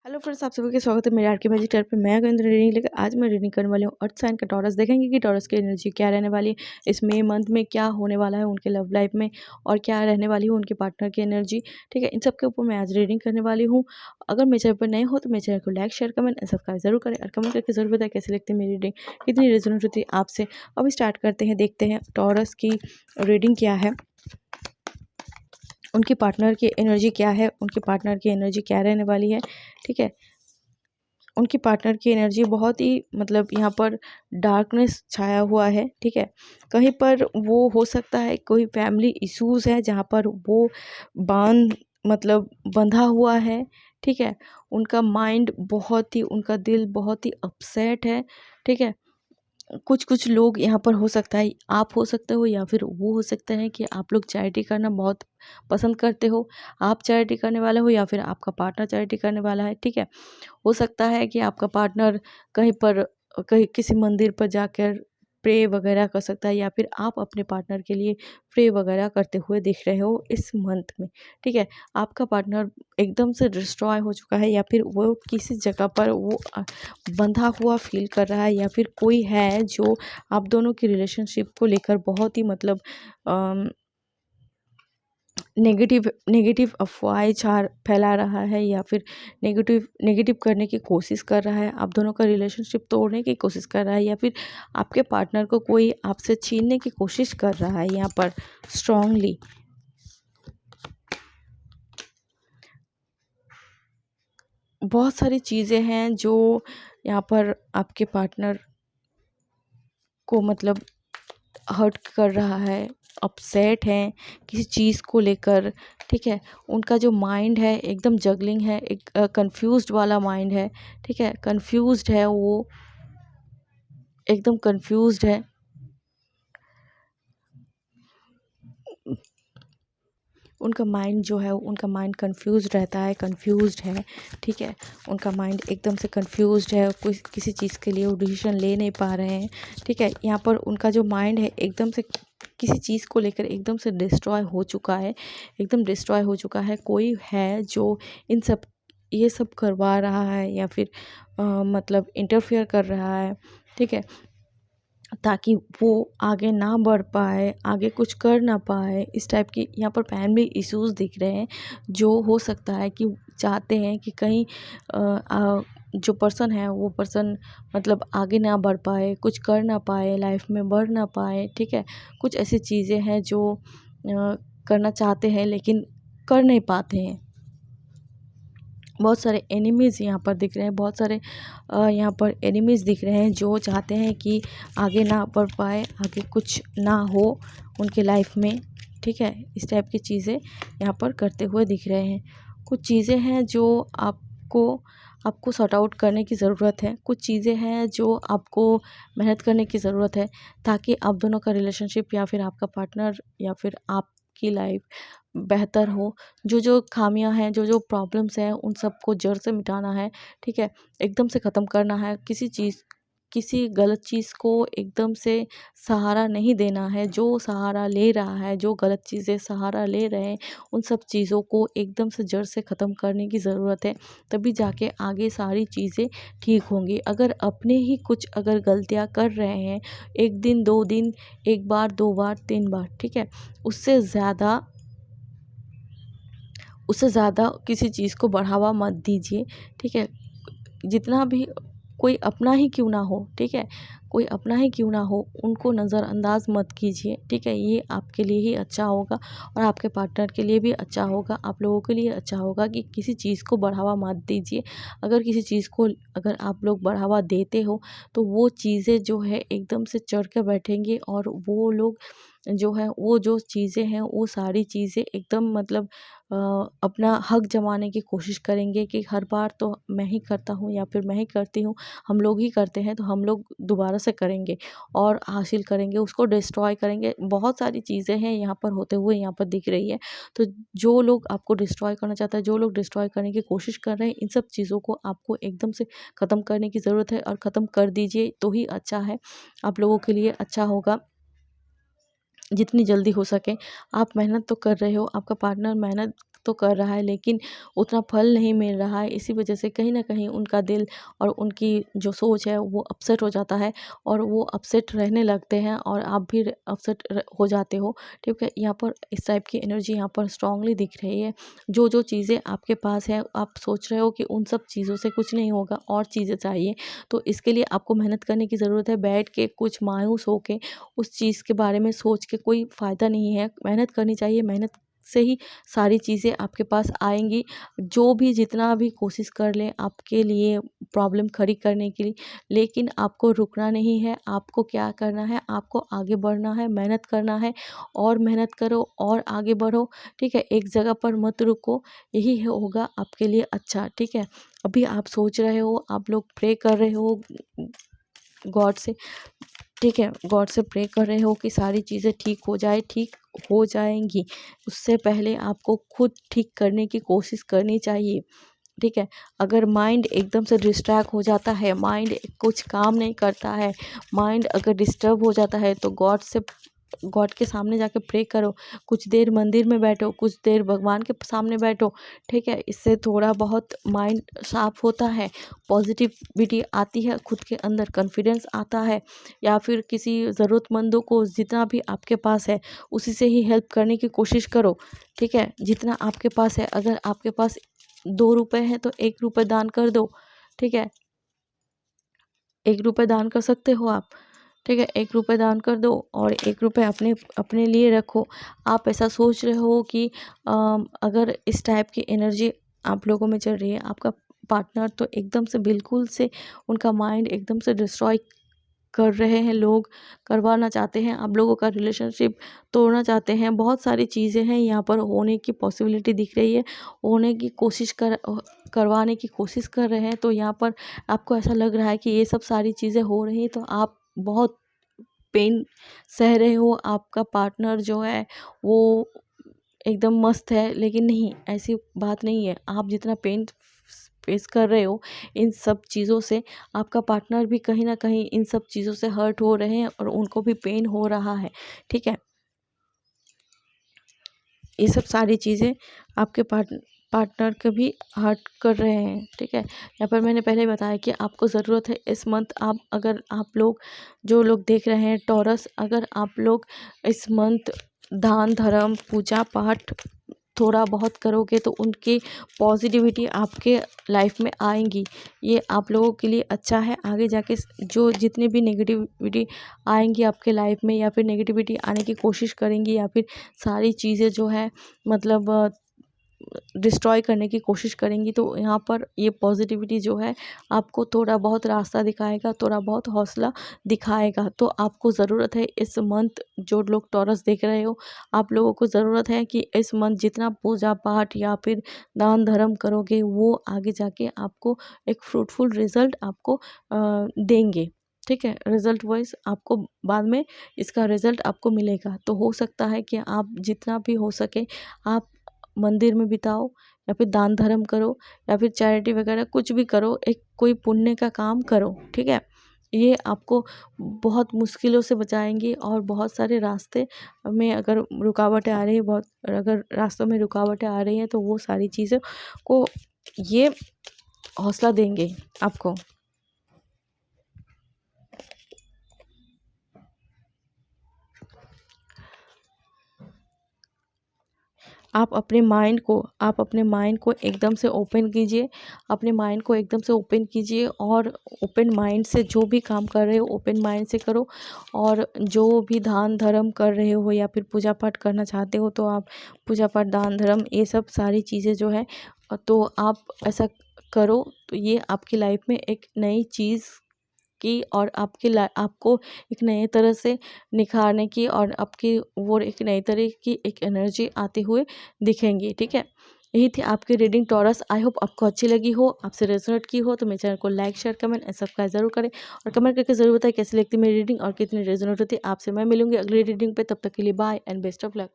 Hello friends, आप सभी का स्वागत है मेरे आर के मैजिक टैरोट पे। मैं गोविंद रीडिंग लेकर आज मैं रीडिंग करने वाली हूँ अर्थ साइन का टॉरस। देखेंगे कि टॉरस की एनर्जी क्या रहने वाली है इस मई मंथ में, क्या होने वाला है उनके लव लाइफ में और क्या रहने वाली है उनके पार्टनर की एनर्जी। ठीक है, इन सब के ऊपर मैं आज रीडिंग करने वाली हूँ। अगर मेरे चैनल पर नए हो तो मेरे चैनल को like, share, comment and subscribe जरूर करें और कमेंट करके जरूर बताएं कैसे लगती है मेरी रीडिंग, कितनी रेजोनेट होती है आपसे। अब स्टार्ट करते हैं, देखते हैं टॉरस की रीडिंग क्या है, उनकी पार्टनर की एनर्जी क्या है, उनके पार्टनर की एनर्जी क्या रहने वाली है। ठीक है, उनकी पार्टनर की एनर्जी बहुत ही मतलब यहाँ पर डार्कनेस छाया हुआ है। ठीक है, कहीं पर वो हो सकता है कोई फैमिली इश्यूज है जहाँ पर वो बांध मतलब बंधा हुआ है। ठीक है, उनका माइंड बहुत ही, उनका दिल बहुत ही अपसेट है। ठीक है, कुछ कुछ लोग यहाँ पर हो सकता है आप हो सकते हो या फिर वो हो सकता है कि आप लोग चैरिटी करना बहुत पसंद करते हो। आप चैरिटी करने वाले हो या फिर आपका पार्टनर चैरिटी करने वाला है। ठीक है, हो सकता है कि आपका पार्टनर कहीं पर कहीं किसी मंदिर पर जाकर प्रे वगैरह कर सकता है या फिर आप अपने पार्टनर के लिए प्रे वगैरह करते हुए दिख रहे हो इस मंथ में। ठीक है, आपका पार्टनर एकदम से डिस्ट्रॉय हो चुका है या फिर वो किसी जगह पर वो बंधा हुआ फील कर रहा है या फिर कोई है जो आप दोनों की रिलेशनशिप को लेकर बहुत ही मतलब नेगेटिव नेगेटिव अफवाहें चार फैला रहा है या फिर नेगेटिव नेगेटिव करने की कोशिश कर रहा है, आप दोनों का रिलेशनशिप तोड़ने की कोशिश कर रहा है या फिर आपके पार्टनर को कोई आपसे छीनने की कोशिश कर रहा है। यहाँ पर स्ट्रांगली बहुत सारी चीज़ें हैं जो यहाँ पर आपके पार्टनर को मतलब हर्ट कर रहा है, अपसेट हैं किसी चीज़ को लेकर। ठीक है, उनका जो माइंड है एकदम जगलिंग है, एक कंफ्यूज्ड वाला माइंड है। ठीक है, कंफ्यूज्ड है, वो एकदम कंफ्यूज्ड है। उनका माइंड जो है, उनका माइंड कंफ्यूज्ड रहता है, कंफ्यूज्ड है। ठीक है, उनका माइंड एकदम से कंफ्यूज्ड है, कोई किसी चीज़ के लिए वो डिसीजन ले नहीं पा रहे हैं। ठीक है, यहाँ पर उनका जो माइंड है एकदम से किसी चीज़ को लेकर एकदम से डिस्ट्रॉय हो चुका है, एकदम डिस्ट्रॉय हो चुका है। कोई है जो इन सब ये सब करवा रहा है या फिर मतलब इंटरफेयर कर रहा है। ठीक है, ताकि वो आगे ना बढ़ पाए, आगे कुछ कर ना पाए। इस टाइप की यहाँ पर फैमिली इश्यूज़ दिख रहे हैं जो हो सकता है कि चाहते हैं कि कहीं जो पर्सन है वो पर्सन मतलब आगे ना बढ़ पाए, कुछ कर ना पाए, लाइफ में बढ़ ना पाए। ठीक है, कुछ ऐसी चीज़ें हैं जो करना चाहते हैं लेकिन कर नहीं पाते हैं। बहुत सारे एनिमीज़ यहाँ पर दिख रहे हैं, बहुत सारे यहाँ पर एनिमीज़ दिख रहे हैं जो चाहते हैं कि आगे ना बढ़ पाए, आगे कुछ ना हो उनके लाइफ में। ठीक है, इस टाइप की चीज़ें यहाँ पर करते हुए दिख रहे हैं। कुछ चीज़ें हैं जो आपको आपको सॉर्ट आउट करने की ज़रूरत है, कुछ चीज़ें हैं जो आपको मेहनत करने की ज़रूरत है ताकि आप दोनों का रिलेशनशिप या फिर आपका पार्टनर या फिर आपकी लाइफ बेहतर हो। जो जो खामियां हैं, जो जो प्रॉब्लम्स हैं, उन सबको जड़ से मिटाना है। ठीक है, एकदम से ख़त्म करना है, किसी गलत चीज़ को एकदम से सहारा नहीं देना है। जो सहारा ले रहा है, जो गलत चीज़ें सहारा ले रहे हैं, उन सब चीज़ों को एकदम से जड़ से ख़त्म करने की ज़रूरत है, तभी जाके आगे सारी चीज़ें ठीक होंगी। अगर अपने ही कुछ अगर गलतियाँ कर रहे हैं, एक दिन 2 दिन, एक बार 2 बार 3 बार, ठीक है, उससे ज़्यादा किसी चीज़ को बढ़ावा मत दीजिए। ठीक है, जितना भी कोई अपना ही क्यों ना हो, ठीक है, कोई अपना ही क्यों ना हो, उनको नज़रअंदाज मत कीजिए। ठीक है, ये आपके लिए ही अच्छा होगा और आपके पार्टनर के लिए भी अच्छा होगा, आप लोगों के लिए अच्छा होगा कि किसी चीज़ को बढ़ावा मत दीजिए। अगर किसी चीज़ को अगर आप लोग बढ़ावा देते हो तो वो चीज़ें जो है एकदम से चढ़ के बैठेंगी और वो लोग जो है, वो जो चीज़ें हैं वो सारी चीज़ें एकदम मतलब अपना हक जमाने की कोशिश करेंगे कि हर बार तो मैं ही करता हूँ या फिर मैं ही करती हूँ, हम लोग ही करते हैं तो हम लोग दोबारा से करेंगे और हासिल करेंगे, उसको डिस्ट्रॉय करेंगे। बहुत सारी चीज़ें हैं यहाँ पर होते हुए यहाँ पर दिख रही है। तो जो लोग आपको डिस्ट्रॉय करना चाहता है, जो लोग डिस्ट्रॉय करने की कोशिश कर रहे हैं, इन सब चीज़ों को आपको एकदम से ख़त्म करने की ज़रूरत है और ख़त्म कर दीजिए तो ही अच्छा है, आप लोगों के लिए अच्छा होगा। जितनी जल्दी हो सके, आप मेहनत तो कर रहे हो, आपका पार्टनर मेहनत तो कर रहा है लेकिन उतना फल नहीं मिल रहा है। इसी वजह से कहीं न कहीं उनका दिल और उनकी जो सोच है वो अपसेट हो जाता है और वो अपसेट रहने लगते हैं और आप भी अपसेट हो जाते हो। ठीक है, यहाँ पर इस टाइप की एनर्जी यहाँ पर स्ट्रांगली दिख रही है। जो चीज़ें आपके पास है आप सोच रहे हो कि उन सब चीज़ों से कुछ नहीं होगा और चीज़ें चाहिए, तो इसके लिए आपको मेहनत करने की ज़रूरत है। बैठ के कुछ मायूस होके उस चीज़ के बारे में सोच के कोई फ़ायदा नहीं है। मेहनत करनी चाहिए, मेहनत से ही सारी चीज़ें आपके पास आएँगी। जो भी जितना भी कोशिश कर लें आपके लिए प्रॉब्लम खड़ी करने के लिए, लेकिन आपको रुकना नहीं है। आपको क्या करना है, आपको आगे बढ़ना है, मेहनत करना है और मेहनत करो और आगे बढ़ो। ठीक है, एक जगह पर मत रुको, यही होगा आपके लिए अच्छा। ठीक है, अभी आप सोच रहे हो, आप लोग प्रे कर रहे हो गॉड से। ठीक है, गॉड से प्रे कर रहे हो कि सारी चीज़ें ठीक हो जाए, ठीक हो जाएँगी। उससे पहले आपको खुद ठीक करने की कोशिश करनी चाहिए। ठीक है, अगर माइंड एकदम से डिस्ट्रैक्ट हो जाता है, माइंड कुछ काम नहीं करता है, माइंड अगर डिस्टर्ब हो जाता है तो गॉड के सामने जाके प्रे करो। कुछ देर मंदिर में बैठो, कुछ देर भगवान के सामने बैठो। ठीक है, इससे थोड़ा बहुत माइंड साफ होता है, पॉजिटिविटी आती है, खुद के अंदर कॉन्फिडेंस आता है। या फिर किसी ज़रूरतमंदों को जितना भी आपके पास है उसी से ही हेल्प करने की कोशिश करो। ठीक है, जितना आपके पास है, अगर आपके पास 2 रुपए हैं तो 1 रुपए दान कर दो। ठीक है, 1 रुपए दान कर सकते हो आप। ठीक है, 1 रुपए दान कर दो और 1 रुपए अपने अपने लिए रखो। आप ऐसा सोच रहे हो कि अगर इस टाइप की एनर्जी आप लोगों में चल रही है, आपका पार्टनर तो एकदम से बिल्कुल से उनका माइंड एकदम से डिस्ट्रॉय कर रहे हैं लोग, करवाना चाहते हैं, आप लोगों का रिलेशनशिप तोड़ना चाहते हैं। बहुत सारी चीज़ें हैं यहाँ पर होने की पॉसिबिलिटी दिख रही है, होने की कोशिश करवाने की कोशिश कर रहे हैं। तो यहाँ पर आपको ऐसा लग रहा है कि ये सब सारी चीज़ें हो रही हैं तो आप बहुत पेन सह रहे हो, आपका पार्टनर जो है वो एकदम मस्त है, लेकिन नहीं, ऐसी बात नहीं है। आप जितना पेन फेस कर रहे हो इन सब चीज़ों से, आपका पार्टनर भी कहीं न कहीं इन सब चीज़ों से हर्ट हो रहे हैं और उनको भी पेन हो रहा है। ठीक है? ये सब सारी चीज़ें आपके पार्टनर को भी हर्ट कर रहे हैं। ठीक है? यहाँ पर मैंने पहले बताया कि आपको ज़रूरत है इस मंथ, आप अगर आप लोग जो लोग देख रहे हैं टॉरस, अगर आप लोग इस मंथ दान धर्म पूजा पाठ थोड़ा बहुत करोगे तो उनकी पॉजिटिविटी आपके लाइफ में आएंगी। ये आप लोगों के लिए अच्छा है। आगे जाके जो जितनी भी नेगेटिविटी आएंगी आपके लाइफ में या फिर नेगेटिविटी आने की कोशिश करेंगी या फिर सारी चीज़ें जो है मतलब डिस्ट्रॉय करने की कोशिश करेंगी, तो यहाँ पर ये पॉजिटिविटी जो है आपको थोड़ा बहुत रास्ता दिखाएगा, थोड़ा बहुत हौसला दिखाएगा। तो आपको ज़रूरत है इस मंथ, जो लोग टॉरस देख रहे हो, आप लोगों को ज़रूरत है कि इस मंथ जितना पूजा पाठ या फिर दान धर्म करोगे वो आगे जाके आपको एक फ्रूटफुल रिज़ल्ट आपको देंगे। ठीक है, रिज़ल्ट वाइज आपको बाद में इसका रिज़ल्ट आपको मिलेगा। तो हो सकता है कि आप जितना भी हो सके आप मंदिर में बिताओ या फिर दान धर्म करो या फिर चैरिटी वगैरह कुछ भी करो, एक कोई पुण्य का काम करो। ठीक है, ये आपको बहुत मुश्किलों से बचाएंगी और बहुत सारे रास्ते में अगर रुकावटें आ रही हैं, बहुत अगर रास्तों में रुकावटें आ रही हैं तो वो सारी चीज़ों को ये हौसला देंगे आपको। आप अपने माइंड को एकदम से ओपन कीजिए, अपने माइंड को एकदम से ओपन कीजिए और ओपन माइंड से जो भी काम कर रहे हो ओपन माइंड से करो। और जो भी दान धर्म कर रहे हो या फिर पूजा पाठ करना चाहते हो तो आप पूजा पाठ दान धर्म ये सब सारी चीज़ें जो है तो आप ऐसा करो, तो ये आपकी लाइफ में एक नई चीज़ की और आपको एक नए तरह से निखारने की और आपकी वो एक नई तरह की एक एनर्जी आते हुए दिखेंगी। ठीक है, यही थी आपकी रीडिंग टॉरस। आई होप आपको अच्छी लगी हो, आपसे रेजोनेट की हो। तो मेरे चैनल को like share comment and subscribe जरूर करें और कमेंट करके जरूर बताएं कैसी लगती है मेरी रीडिंग और कितनी रेजोनेट होती है। आपसे मैं मिलूंगी अगली रीडिंग पे, तब तक के लिए bye and best of luck.